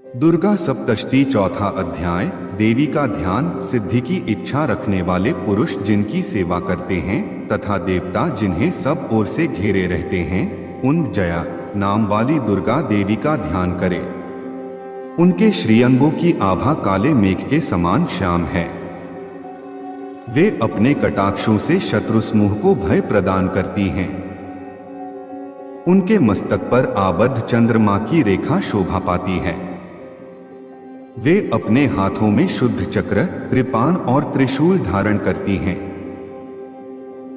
दुर्गा सप्तशती चौथा अध्याय। देवी का ध्यान। सिद्धि की इच्छा रखने वाले पुरुष जिनकी सेवा करते हैं तथा देवता जिन्हें सब ओर से घेरे रहते हैं, उन जया नाम वाली दुर्गा देवी का ध्यान करें। उनके श्रीअंगों की आभा काले मेघ के समान श्याम है। वे अपने कटाक्षों से शत्रु समूह को भय प्रदान करती हैं। उनके मस्तक पर आबद्ध चंद्रमा की रेखा शोभा पाती है। वे अपने हाथों में शुद्ध चक्र, कृपाण और त्रिशूल धारण करती हैं।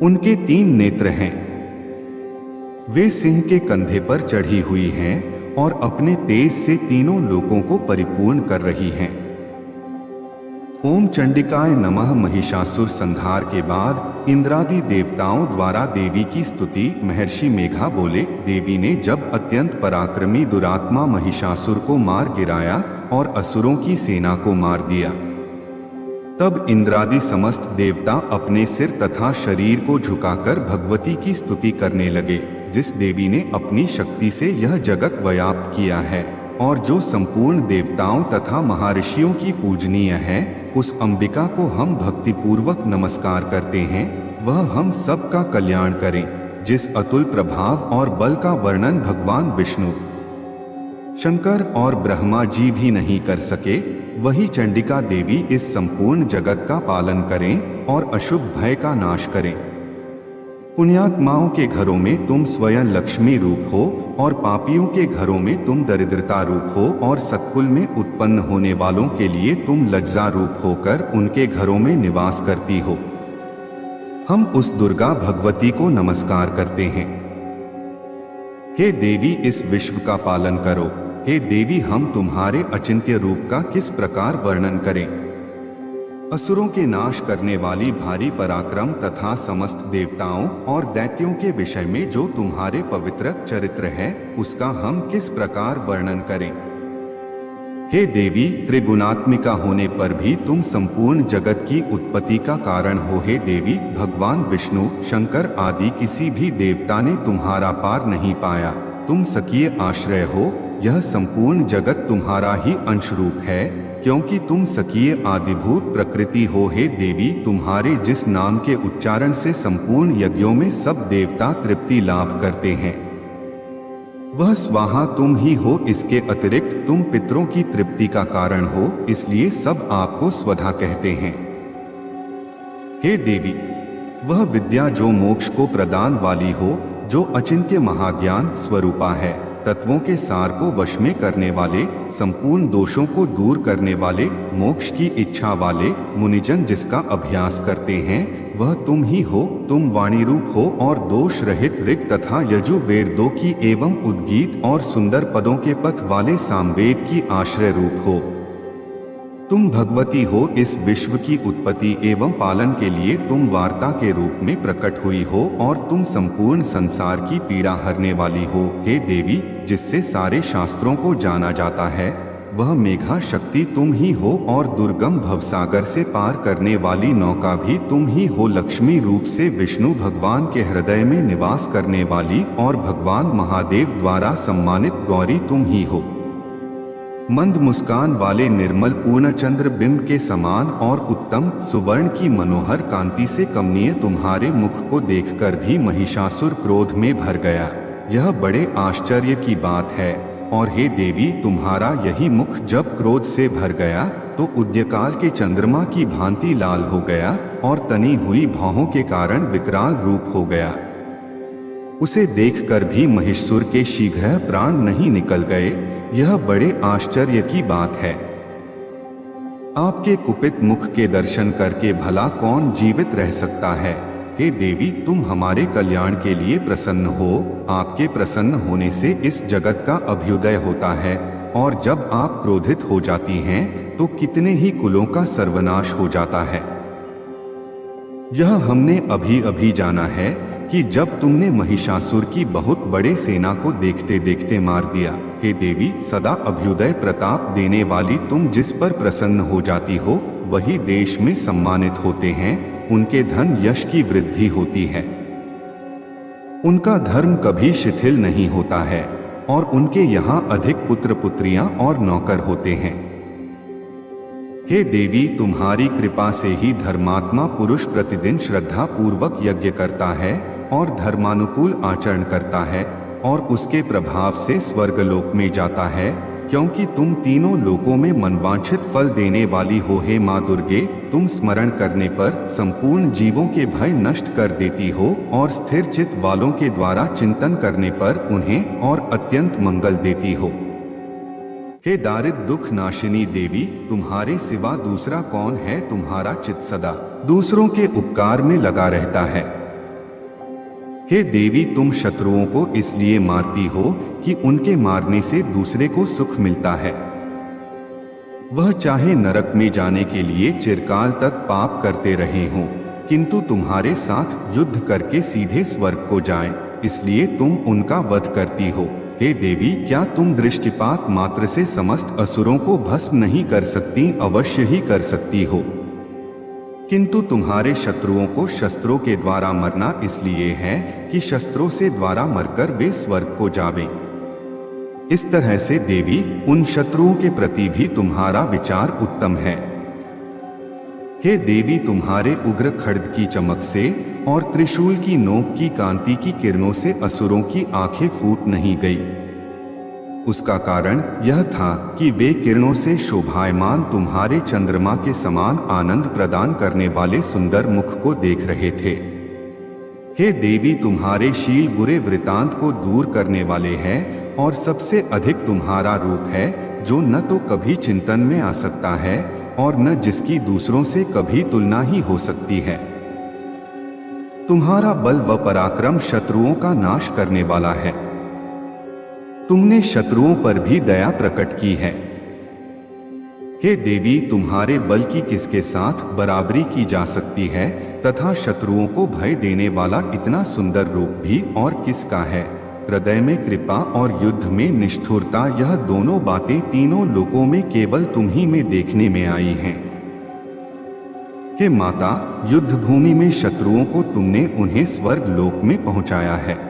उनके 3 नेत्र हैं। वे सिंह के कंधे पर चढ़ी हुई हैं और अपने तेज से तीनों लोकों को परिपूर्ण कर रही हैं। ओम चंडिकाय नमः। महिषासुर संहार के बाद इंद्रादि देवताओं द्वारा देवी की स्तुति। महर्षि मेघा बोले, देवी ने जब अत्यंत पराक्रमी दुरात्मा महिषासुर को मार गिराया और असुरों की सेना को मार दिया, तब इंद्रादि समस्त देवता अपने सिर तथा शरीर को झुकाकर भगवती की स्तुति करने लगे, जिस देवी ने अपनी शक्ति से यह जगत व्याप्त किया है और जो संपूर्ण देवताओं तथा महर्षियों की पूजनीय है। उस अंबिका को हम भक्तिपूर्वक नमस्कार करते हैं। वह हम सब का कल्याण करें। जिस अतुल प्रभाव और बल का वर्णन भगवान विष्णु, शंकर और ब्रह्मा जी भी नहीं कर सके, वही चंडिका देवी इस संपूर्ण जगत का पालन करें और अशुभ भय का नाश करें। पुण्यात्माओं के घरों में तुम स्वयं लक्ष्मी रूप हो और पापियों के घरों में तुम दरिद्रता रूप हो और सत्कुल में उत्पन्न होने वालों के लिए तुम लज्जा रूप होकर उनके घरों में निवास करती हो। हम उस दुर्गा भगवती को नमस्कार करते हैं। हे देवी, इस विश्व का पालन करो। हे देवी, हम तुम्हारे अचिंत्य रूप का किस प्रकार वर्णन करें। असुरों के नाश करने वाली भारी पराक्रम तथा समस्त देवताओं और दैत्यों के विषय में जो तुम्हारे पवित्र चरित्र है, उसका हम किस प्रकार वर्णन करें। हे देवी, त्रिगुणात्मिका होने पर भी तुम संपूर्ण जगत की उत्पत्ति का कारण हो। हे देवी, भगवान विष्णु, शंकर आदि किसी भी देवता ने तुम्हारा पार नहीं पाया। तुम सकीय आश्रय हो। यह संपूर्ण जगत तुम्हारा ही अंश रूप है, क्योंकि तुम सकीय आदिभूत प्रकृति हो। हे देवी, तुम्हारे जिस नाम के उच्चारण से संपूर्ण यज्ञों में सब देवता तृप्ति लाभ करते हैं, वह स्वाहा तुम ही हो। इसके अतिरिक्त तुम पितरों की तृप्ति का कारण हो, इसलिए सब आपको स्वधा कहते हैं। हे देवी, वह विद्या जो मोक्ष को प्रदान वाली हो, जो अचिंत्य महाज्ञान स्वरूपा है, तत्वों के सार को वश में करने वाले, संपूर्ण दोषों को दूर करने वाले, मोक्ष की इच्छा वाले मुनिजन जिसका अभ्यास करते हैं, वह तुम ही हो। तुम वाणी रूप हो और दोष रहित ऋग तथा यजुर्वेदों की एवं उद्गीत और सुंदर पदों के पथ वाले सामवेद की आश्रय रूप हो। तुम भगवती हो। इस विश्व की उत्पत्ति एवं पालन के लिए तुम वार्ता के रूप में प्रकट हुई हो और तुम संपूर्ण संसार की पीड़ा हरने वाली हो। हे देवी, जिससे सारे शास्त्रों को जाना जाता है, वह मेघा शक्ति तुम ही हो और दुर्गम भवसागर से पार करने वाली नौका भी तुम ही हो। लक्ष्मी रूप से विष्णु भगवान के हृदय में निवास करने वाली और भगवान महादेव द्वारा सम्मानित गौरी तुम ही हो। मंद मुस्कान वाले निर्मल पूर्ण चंद्र बिंब के समान और उत्तम सुवर्ण की मनोहर कांति से कमनीय तुम्हारे मुख को देखकर भी महिषासुर क्रोध में भर गया। यह बड़े आश्चर्य की बात है। और हे देवी, तुम्हारा यही मुख जब क्रोध से भर गया तो उदयकाल के चंद्रमा की भांति लाल हो गया और तनी हुई भौहों के कारण विकराल रूप हो गया। उसे देखकर भी महिषासुर के शीघ्र प्राण नहीं निकल गए। यह बड़े आश्चर्य की बात है। आपके कुपित मुख के दर्शन करके भला कौन जीवित रह सकता है। हे देवी, तुम हमारे कल्याण के लिए प्रसन्न हो। आपके प्रसन्न होने से इस जगत का अभ्युदय होता है और जब आप क्रोधित हो जाती हैं तो कितने ही कुलों का सर्वनाश हो जाता है। यह हमने अभी अभी जाना है कि जब तुमने महिषासुर की बहुत बड़े सेना को देखते देखते मार दिया। हे देवी, सदा अभ्युदय प्रताप देने वाली तुम जिस पर प्रसन्न हो जाती हो, वही देश में सम्मानित होते हैं। उनके धन यश की वृद्धि होती है। उनका धर्म कभी शिथिल नहीं होता है। और उनके यहाँ अधिक पुत्र पुत्रियां और नौकर होते हैं। हे देवी, तुम्हारी कृपा से ही धर्मात्मा पुरुष प्रतिदिन श्रद्धा पूर्वक यज्ञ करता है और धर्मानुकूल आचरण करता है और उसके प्रभाव से स्वर्गलोक में जाता है, क्योंकि तुम तीनों लोकों में मनवांछित फल देने वाली हो। हे माँ दुर्गे, तुम स्मरण करने पर संपूर्ण जीवों के भय नष्ट कर देती हो और स्थिर चित्त वालों के द्वारा चिंतन करने पर उन्हें और अत्यंत मंगल देती हो। हे दारिद्र दुख नाशिनी देवी, तुम्हारे सिवा दूसरा कौन है? तुम्हारा चित्त सदा दूसरों के उपकार में लगा रहता है। हे देवी, तुम शत्रुओं को इसलिए मारती हो कि उनके मारने से दूसरे को सुख मिलता है। वह चाहे नरक में जाने के लिए चिरकाल तक पाप करते रहे हों, किंतु तुम्हारे साथ युद्ध करके सीधे स्वर्ग को जाएं, इसलिए तुम उनका वध करती हो। हे देवी, क्या तुम दृष्टिपात मात्र से समस्त असुरों को भस्म नहीं कर सकती? अवश्य ही कर सकती हो, किंतु तुम्हारे शत्रुओं को शस्त्रों के द्वारा मरना इसलिए है कि शस्त्रों से द्वारा मरकर वे स्वर्ग को जावें। इस तरह से देवी, उन शत्रुओं के प्रति भी तुम्हारा विचार उत्तम है। हे देवी, तुम्हारे उग्र खड्ग की चमक से और त्रिशूल की नोक की कांति की किरणों से असुरों की आंखें फूट नहीं गई। उसका कारण यह था कि वे किरणों से शोभायमान तुम्हारे चंद्रमा के समान आनंद प्रदान करने वाले सुंदर मुख को देख रहे थे। हे देवी, तुम्हारे शील बुरे वृतांत को दूर करने वाले हैं और सबसे अधिक तुम्हारा रूप है, जो न तो कभी चिंतन में आ सकता है और न जिसकी दूसरों से कभी तुलना ही हो सकती है। तुम्हारा बल व पराक्रम शत्रुओं का नाश करने वाला है। तुमने शत्रुओं पर भी दया प्रकट की है। हे देवी, तुम्हारे बल की किसके साथ बराबरी की जा सकती है तथा शत्रुओं को भय देने वाला इतना सुंदर रूप भी और किसका है? हृदय में कृपा और युद्ध में निष्ठुरता, यह दोनों बातें तीनों लोकों में केवल तुम ही में देखने में आई हैं। हे माता, युद्ध भूमि में शत्रुओं को तुमने उन्हें स्वर्ग लोक में पहुंचाया है।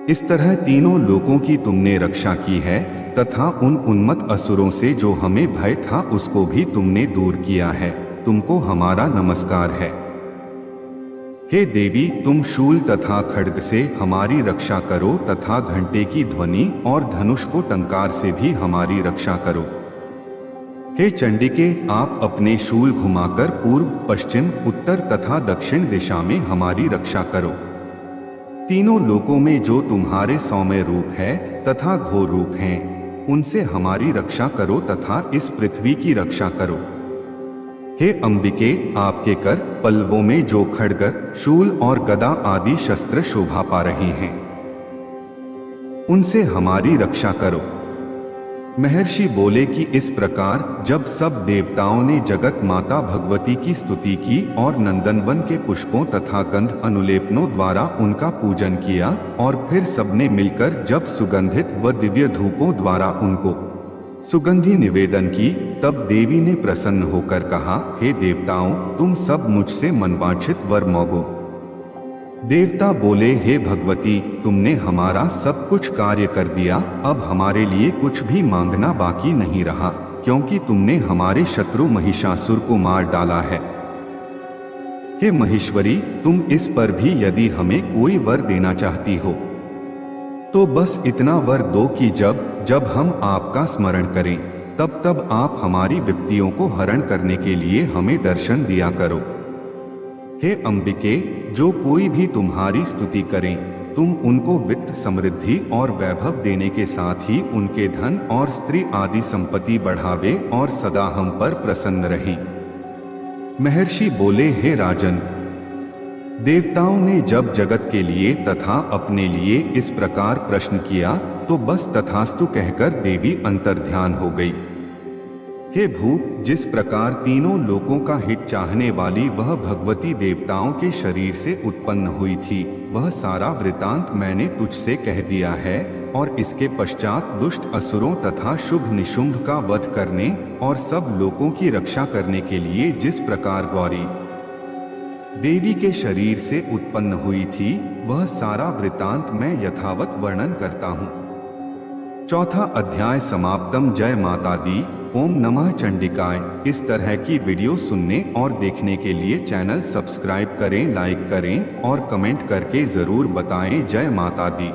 इस तरह तीनों लोकों की तुमने रक्षा की है तथा उन उन्मत्त असुरों से जो हमें भय था उसको भी तुमने दूर किया है। तुमको हमारा नमस्कार है। हे देवी, तुम शूल तथा खड्ग से हमारी रक्षा करो तथा घंटे की ध्वनि और धनुष को टंकार से भी हमारी रक्षा करो। हे चंडिके, आप अपने शूल घुमाकर पूर्व, पश्चिम, उत्तर तथा दक्षिण दिशा में हमारी रक्षा करो। तीनों लोकों में जो तुम्हारे सौम्य रूप है तथा घोर रूप हैं, उनसे हमारी रक्षा करो तथा इस पृथ्वी की रक्षा करो। हे अंबिके, आपके कर पल्लवों में जो खड्ग, शूल और गदा आदि शस्त्र शोभा पा रहे हैं, उनसे हमारी रक्षा करो। महर्षि बोले कि इस प्रकार जब सब देवताओं ने जगत माता भगवती की स्तुति की और नंदनवन के पुष्पों तथा गंध अनुलेपनों द्वारा उनका पूजन किया और फिर सबने मिलकर जब सुगंधित व दिव्य धूपों द्वारा उनको सुगंधि निवेदन की, तब देवी ने प्रसन्न होकर कहा, हे देवताओं, तुम सब मुझसे मनवांछित वर मांगो। देवता बोले, हे भगवती, तुमने हमारा सब कुछ कार्य कर दिया, अब हमारे लिए कुछ भी मांगना बाकी नहीं रहा, क्योंकि तुमने हमारे शत्रु महिषासुर को मार डाला है। हे महेश्वरी, तुम इस पर भी यदि हमें कोई वर देना चाहती हो तो बस इतना वर दो कि जब हम आपका स्मरण करें तब तब आप हमारी विपत्तियों को हरण करने के लिए हमें दर्शन दिया करो। हे अंबिके, जो कोई भी तुम्हारी स्तुति करें, तुम उनको वित्त, समृद्धि और वैभव देने के साथ ही उनके धन और स्त्री आदि संपत्ति बढ़ावे और सदा हम पर प्रसन्न रहें। महर्षि बोले, हे राजन, देवताओं ने जब जगत के लिए तथा अपने लिए इस प्रकार प्रश्न किया तो बस तथास्तु कहकर देवी अंतर्ध्यान हो गई। हे भूप, जिस प्रकार तीनों लोकों का हित चाहने वाली वह भगवती देवताओं के शरीर से उत्पन्न हुई थी, वह सारा वृतांत मैंने तुझसे कह दिया है और इसके पश्चात दुष्ट असुरों तथा शुभ निशुंभ का वध करने और सब लोकों की रक्षा करने के लिए जिस प्रकार गौरी देवी के शरीर से उत्पन्न हुई थी, वह सारा वृतांत मैं यथावत वर्णन करता हूँ। चौथा अध्याय समाप्तम। जय माता दी। ओम नमः चंडिकाय। इस तरह की वीडियो सुनने और देखने के लिए चैनल सब्सक्राइब करें, लाइक करें और कमेंट करके जरूर बताएं। जय माता दी।